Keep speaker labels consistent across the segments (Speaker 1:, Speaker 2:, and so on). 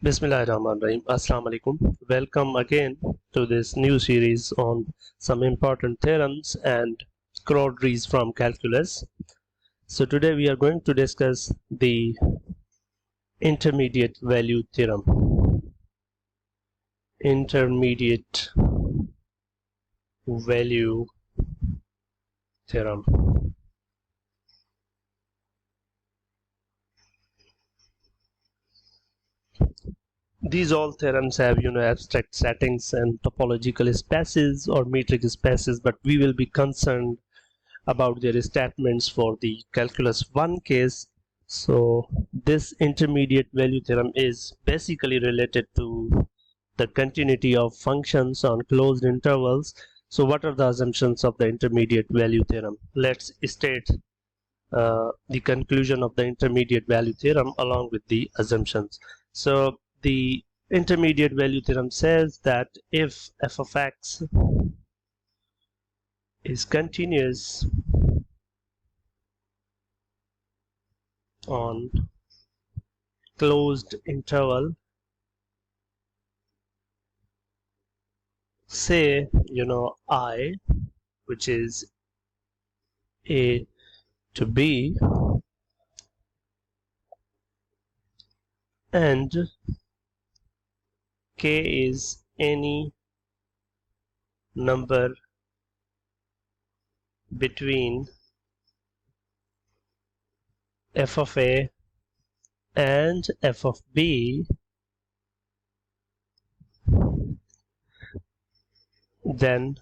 Speaker 1: Bismillahirrahmanirrahim. Assalamu alaikum. Welcome again to this new series on some important theorems and corollaries from calculus. So today we are going to discuss the intermediate value theorem. Intermediate value theorem. These all theorems have abstract settings and topological spaces or metric spaces, but we will be concerned about their statements for the calculus 1 case. So this intermediate value theorem is basically related to the continuity of functions on closed intervals. So what are the assumptions of the intermediate value theorem? Let's state the conclusion of the intermediate value theorem along with the assumptions. So the intermediate value theorem says that if f of x is continuous on closed interval, say I, which is a to b, and k is any number between f of a and f of b, then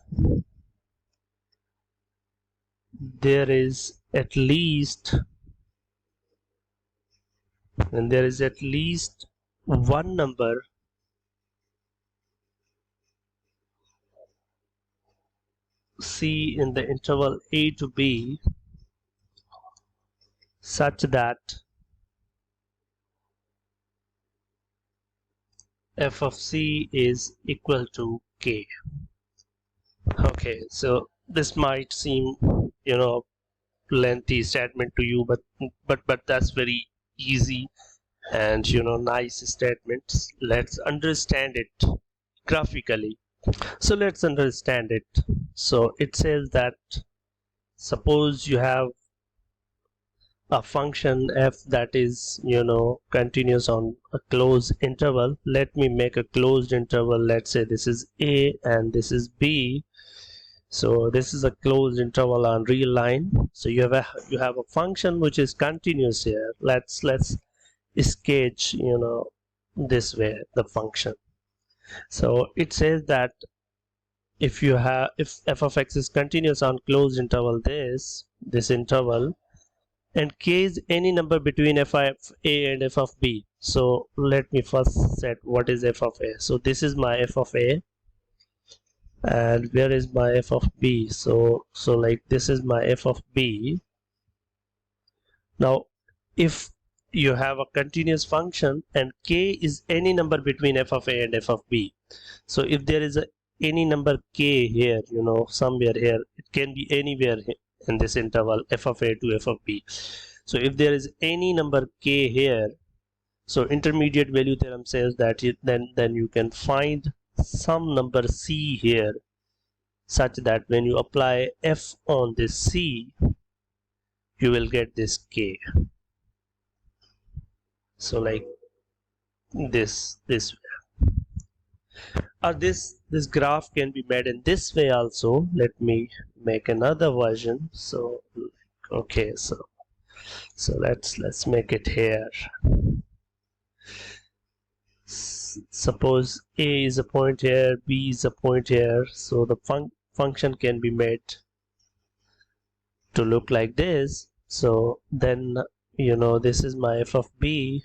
Speaker 1: there is at least one number c in the interval a to b such that f of c is equal to k. Okay, so this might seem lengthy statement to you, but that's very easy and nice statements. Let's understand it graphically. So let's understand it. So it says that suppose you have a function f that is continuous on a closed interval. Let me make a closed interval. Let's say this is a and this is b. So this is a closed interval on real line. So you have a function which is continuous here. Let's sketch this way the function. So it says that if f of x is continuous on closed interval, this interval, and k is any number between f of a and f of b. So let me first set what is f of a. So this is my f of a, and where is my f of b? So like this is my f of b. Now if you have a continuous function and k is any number between f of a and f of b, so if there is any number k here, somewhere here, it can be anywhere in this interval f of a to f of b. So if there is any number k here, so intermediate value theorem says that then you can find some number c here such that when you apply f on this c, you will get this k. So like this way, or this graph can be made in this way also. Let me make another version. So okay, so let's make it here. Suppose a is a point here, b is a point here, so the function can be made to look like this. So then this is my f of b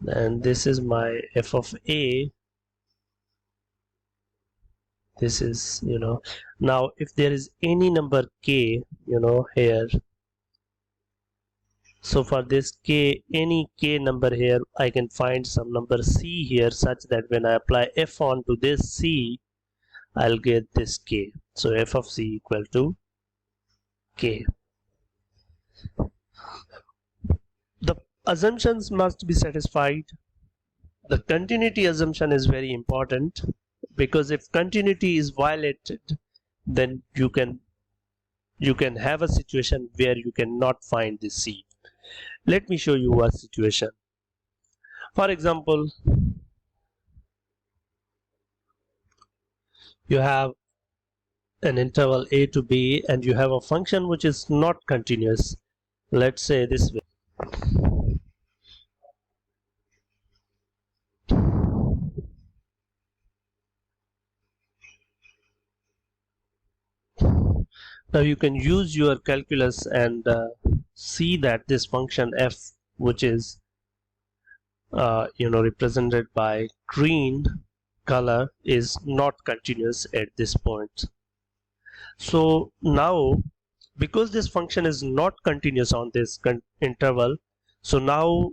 Speaker 1: and this is my f of a. This is now if there is any number k here, so for this k, any k number here, I can find some number c here such that when I apply f onto this c, I'll get this k. So f of c equal to k. The Assumptions must be satisfied. The continuity assumption is very important, because if continuity is violated, then you can have a situation where you cannot find the C. Let me show you a situation. For example, you have an interval a to b and you have a function which is not continuous. Let's say this way. Now you can use your calculus and see that this function f, which is represented by green color, is not continuous at this point. So now, because this function is not continuous on this interval, so now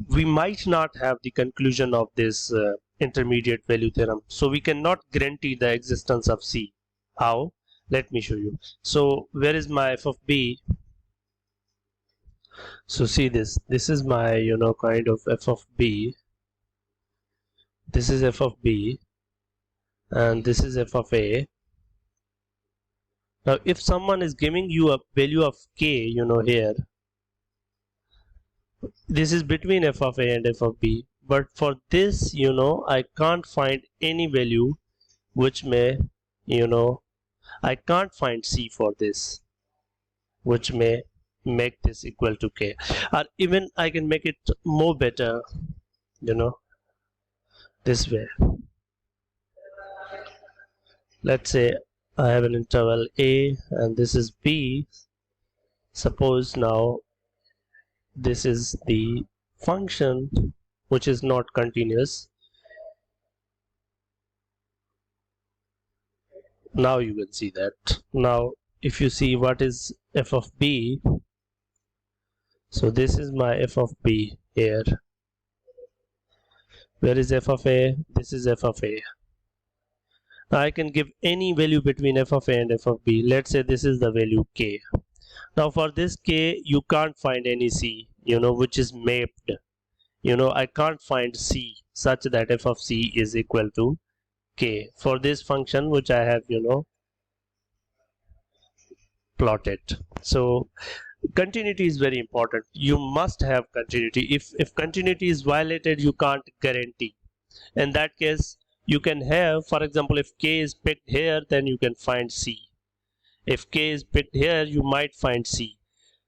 Speaker 1: we might not have the conclusion of this intermediate value theorem. So we cannot guarantee the existence of C. How? Let me show you. So where is my f of b? So see this. This is my kind of f of b. This is f of b, and this is f of a. Now if someone is giving you a value of k, here, this is between f of a and f of b, but for this I can't find any value which may I can't find C for this, which may make this equal to k. Or even I can make it more better, this way. Let's say I have an interval a and this is b. Suppose now this is the function which is not continuous. Now you can see that. Now if you see what is f of b, so this is my f of b here. Where is f of a? This is f of a. Now I can give any value between f of a and f of b. Let's say this is the value k. Now for this k you can't find any c, which is mapped. I can't find c such that f of c is equal to k for this function which I have plotted. So continuity is very important. You must have continuity. If continuity is violated, you can't guarantee. In that case, you can have, for example, if k is picked here, then you can find c. If k is picked here, you might find c.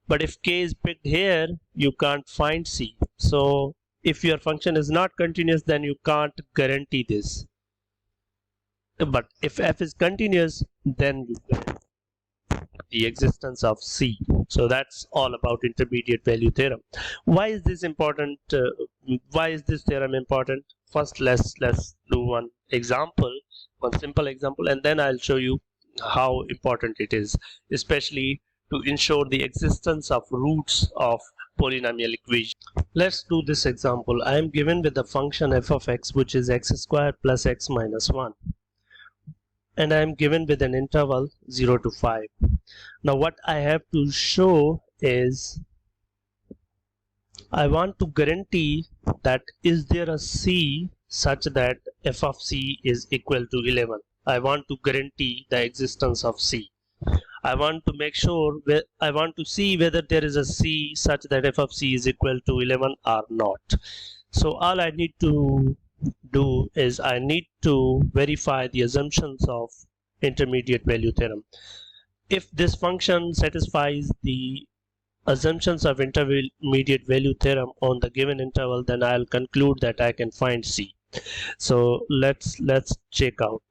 Speaker 1: But if k is picked here, you can't find c. So if your function is not continuous, then you can't guarantee this. But if f is continuous, then you guarantee the existence of C. So that's all about intermediate value theorem. Why is this important? Why is this theorem important? First, let's do one simple example, and then I'll show you how important it is, especially to ensure the existence of roots of polynomial equation. Let's do this example. I am given with the function f of x, which is x squared plus x minus 1. And I am given with an interval 0 to 5. Now what I have to show is I want to guarantee that is there a C such that f of c is equal to 11. I want to guarantee the existence of C. I want to make sure, I want to see whether there is a C such that f of c is equal to 11 or not. So all I need to do is I need to verify the assumptions of intermediate value theorem. If this function satisfies the assumptions of intermediate value theorem on the given interval, then I'll conclude that I can find C. So let's check out.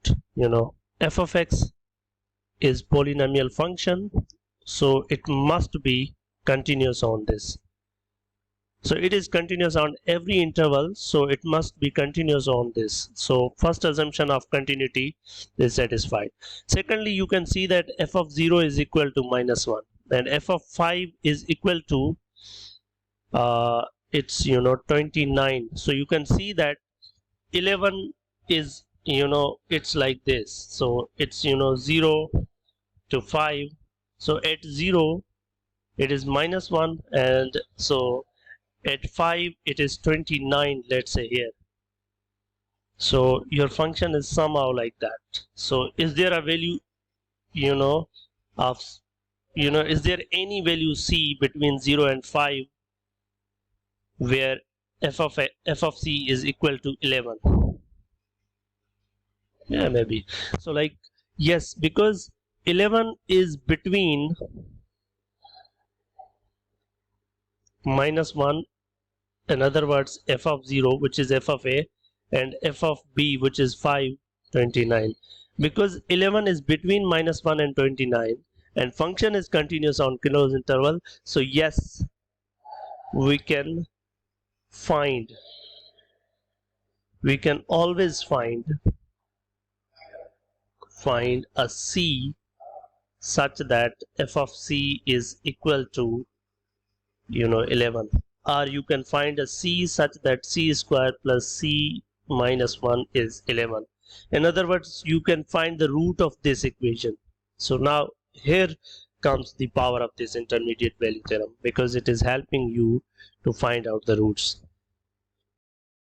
Speaker 1: F of x is polynomial function, so it must be continuous on this. So it is continuous on every interval, so it must be continuous on this. So first assumption of continuity is satisfied. Secondly, you can see that f of 0 is equal to minus 1 and f of 5 is equal to it's 29. So you can see that 11 is it's like this. So it's 0 to 5. So at 0 it is minus 1, and so At 5 it is 29, let's say here. So your function is somehow like that. So is there a value, you know, of, is there any value c between 0 and 5 where f of c is equal to 11? Yeah, maybe. So like, yes, because 11 is between -1, in other words f of 0, which is f of a, and f of b, which is 5, 29. Because 11 is between -1 and 29 and function is continuous on closed interval, so yes, we can find, we can always find a c such that f of c is equal to 11, or you can find a c such that c square plus c minus 1 is 11. In other words, you can find the root of this equation. So now here comes the power of this intermediate value theorem, because it is helping you to find out the roots.